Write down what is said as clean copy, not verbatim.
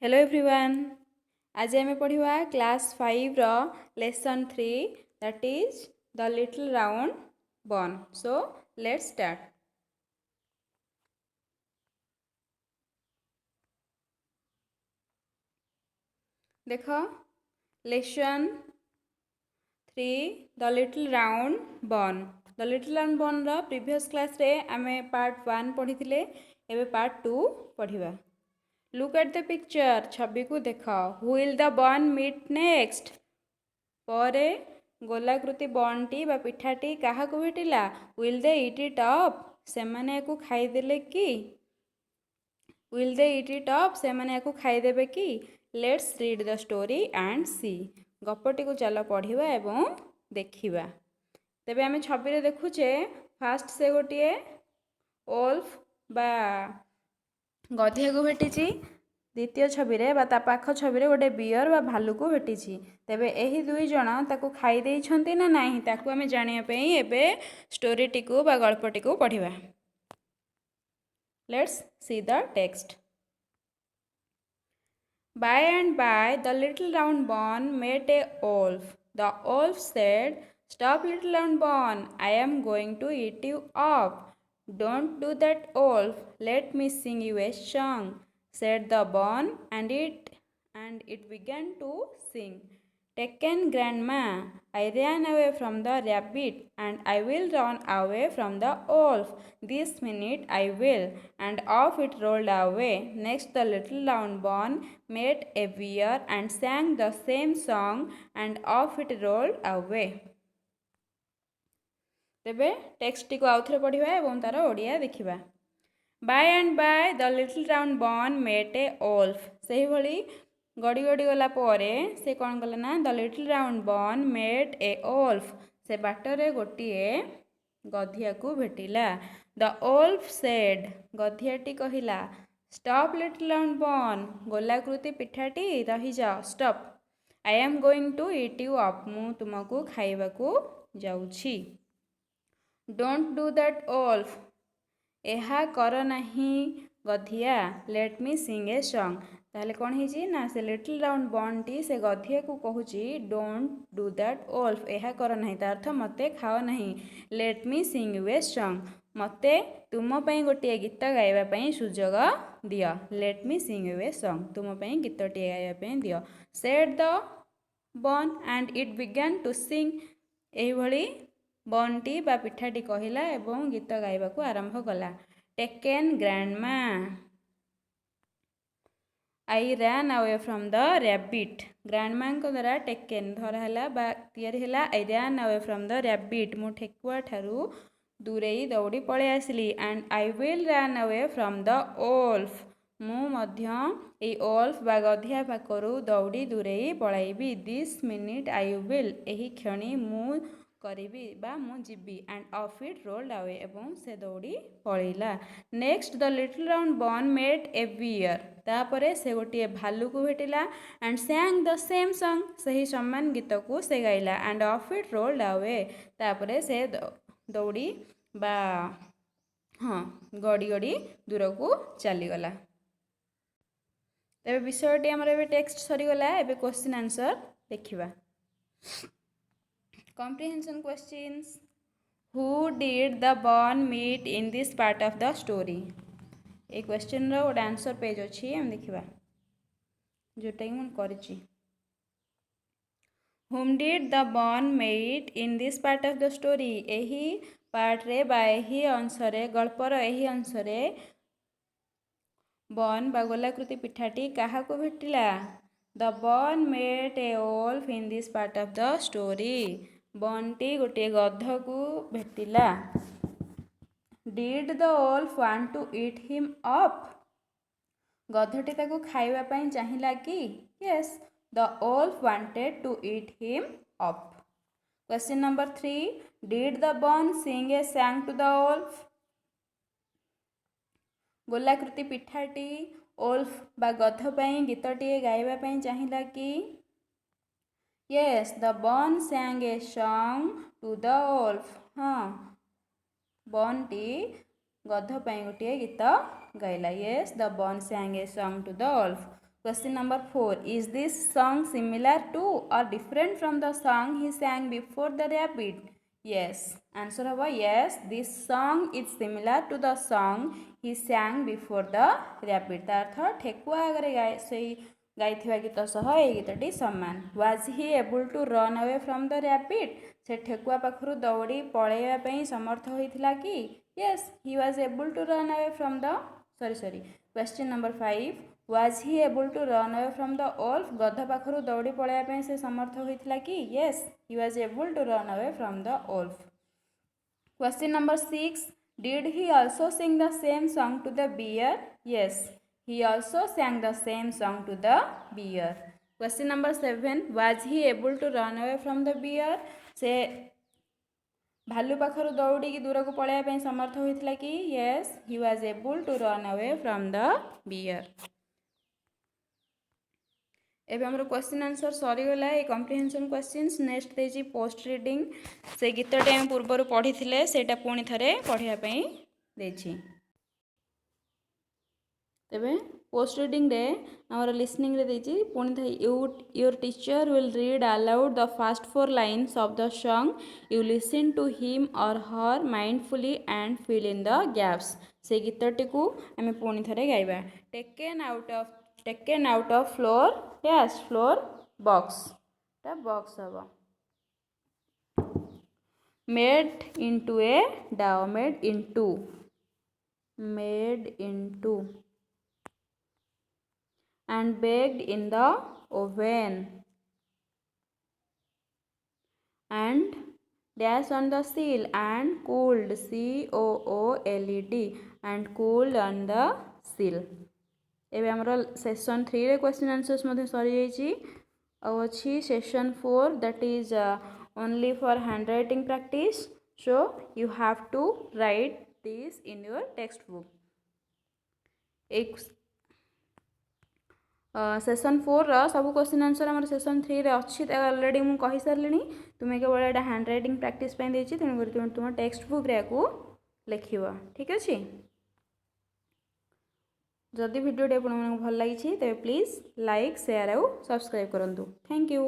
Hello everyone. आज आम पढ़ा क्लास 5 रो lesson 3 that is the little round bun. So let's start. देख lesson 3 the little round bun. The little round bun रो previous class रे आमे पार्ट 1 पढ़ी थिले, एबे पार्ट 2 पढ़िबा। लुक एट द पिक्चर, छवि को देख। Who will the bun meet next? पर गोलाकृति बनटी बा पिठाटी क्या भेटिला? Will they eat it up? से माने को खाईदेले कि? Will they eat it up? से माने को खाईदेबे कि? Let's read the story and see. गपटी को चल पढ़िबा एवं देखिबा। तेबे आमे छवि रे देखुचे फास्ट से गोटे ओल्फ बा गधिया को भेटिची। द्वितीय छवि बा ता पाख छवि गोटे बियर बा भालू को भेटिची। तेबे एही दुई जण ताकू खाई देइछंती ना नाही ताकू आमे जानिया पई एबे स्टोरी टिकू बा गल्पटी को पढ़िबा। Let's see the text. By and by, the little round bun met a wolf. The wolf said, "Stop, little round bun, I am going to eat you up." "Don't do that, wolf. Let me sing you a song," said the bun, and it began to sing. "Taken, grandma, I ran away from the rabbit, and I will run away from the wolf. This minute I will." And off it rolled away. Next, the little round bun met a bear and sang the same song, and off it rolled away. तेबे text T को आउथरे पढ़िबा एवं तार ओडिया देखिबा। By and by, the little round bun met a wolf. सही भली गड़ी गड़ी गला परे से कौन कला ना the little round bun met ए ओल्फ। से बाटरे गोटे गधिया को भेटिला। द ओल्फ सेड, गधियाटी कहिला, "स्टॉप लिटिल राउंड बन, गोलाकृति पिठाटी रही जाओ, stop. I am going to eat you up, मु तुमको खाइबाकू जाउछि। डोंट डू दैट ओल्फ, एहा कर नाही गधिया। Late me Singh a song. ताहले कौन है ना से लिटिल राउंड बन टी से गधिया को कहूची डोंट डू दैट ओल्फ, एहा कर नहीं, तार अर्थ मते खाओ नहीं। Let me sing you a song, मते तुम पई गोटे गीत गाइबा पई सुजोग दियो। Let me sing you a song, तुम पई गीतटी गाइबा पई दियो। Said the bun and it began to sing. एही भली बनटी बा पिठाटी कहिला एवं गीत गाइबाकू आरंभ कला। Taken, grandma, I ran away from the rabbit. Grandma द्वारा टेकेन धराला बा तैयारी हैला I ran away from the rabbit, मु ठेकुआ ठारू दूरेई दौड़ी पळे आसली। And I will ran away from the wolf, मु मध्य ए ओल्फ बा गधिया पाखरू दौड़ी दूरेई पळाइबी। दिस मिनिट आई विल, एही क्षणी मु करिबी बा मु जिबी। And off it rolled away, एवं से दौड़ी पळेला। Next the little round bun met a bear. तापरे से गोटे भालू को भेटिला। And sang the same song, सही समान गीत को से गाइला। And off it rolled away, तापरे से दौड़ी बा हाँ गड़ी गड़ी दूर को चलीगला। तेरे विषयटी आमर एबे टेक्स्ट सरीगला। एबे क्वेश्चन आंसर देखिबा। Comprehension questions. Who did the bun meet in this part of the story? ए क्वेश्चन रो गोटे आंसर पेज अच्छी हम देखा जोटा कि मुझे करी। Whom did the bun meet in this part of the story? एही पार्ट रे बा एही अंशरे गल्पर एही अंशरे बन बा गोलाकृति पिठाटी क्या को भेटिला? The bun met a wolf in this part of the story. बनटी गोटे गध को भेटिला। Did the wolf want to eat him up? गधटी ताको खाइबा पई चाहिला कि? Yes, the wolf wanted to eat him up. Question number 3. Did the bun sing a song to the wolf? गोलाकृति पिठाटी wolf बा गध पई गीतटी गाइबा पई चाहिला कि? Yes, the bun sang a song to the wolf. हाँ बनटी गध पई गोटे गीत गाइला। Yes, the bun sang a song to the wolf. Question number 4. Is this song similar to or different from the song he sang before the rabbit? Yes. Answer haba yes. This song is similar to the song he sang before the rabbit. ता अर्थ ठेकुआ आगे गाइथिबा गीत सह ए गीतटी समान. Was he able to run away from the rabbit? से ठेकुआ पाखरु दौड़ी पळेइबा पई समर्थ होइथिला कि? Yes, he was able to run away from the sorry. Question number 5. Was he able to run away from the wolf? गध पाखरु दौड़ी पळेइबा पई से समर्थ होइथिला कि? Yes, he was able to run away from the wolf. Question number 6. Did he also sing the same song to the bear? Yes, he also sang the same song to the bear. Question number 7. Was he able to run away from the bear? से भालू पाखरु दौड़ी की दूर को पळेइबा पई समर्थ होइथिला कि? Yes, he was able to run away from the bear. एबे हमर क्वेश्चन आंसर सरीगला ए कम्प्रिहेंशन क्वेश्चंस. नेक्स्ट देजी पोस्ट रीडिंग. से गीतटी हम पूर्वर पढ़ी थिले सेटा पुणी थरे पढ़िया पई देछि. तेबे पोस्ट रीडिंग रे हमर लिसनिंग रे देछि पुणी थे your teacher will read aloud the first 4 lines of the song. You listen to him or her mindfully and fill in the gaps. से गीतटी को आमे पुणी थरे गाइबा. Taken out of floor. Yes, floor box. The box haba. Made into a dough. Made into and baked in the oven and dash on the seal and cooled cooled and cooled on the seal. एबे हमरो session 3 रे question answers मध्ये सरी जाइछि. और अछि session 4 that is only for handwriting practice. So you have to write this in your textbook. एक session 4 रा सब क्वेश्चन आंसर हमर सेशन 3 रे अछि. ऑलरेडी मु कहि सरलिनी. तुमे केवल एटा हैंड राइटिंग प्रैक्टिस पे देछि. तने कर तुम टेक्स्ट बुक रे को लिखिबा. ठीक अछि. जदि वीडियो आपको भल लगी तेज प्लीज लाइक शेयर और सब्सक्राइब करूँ. Thank you.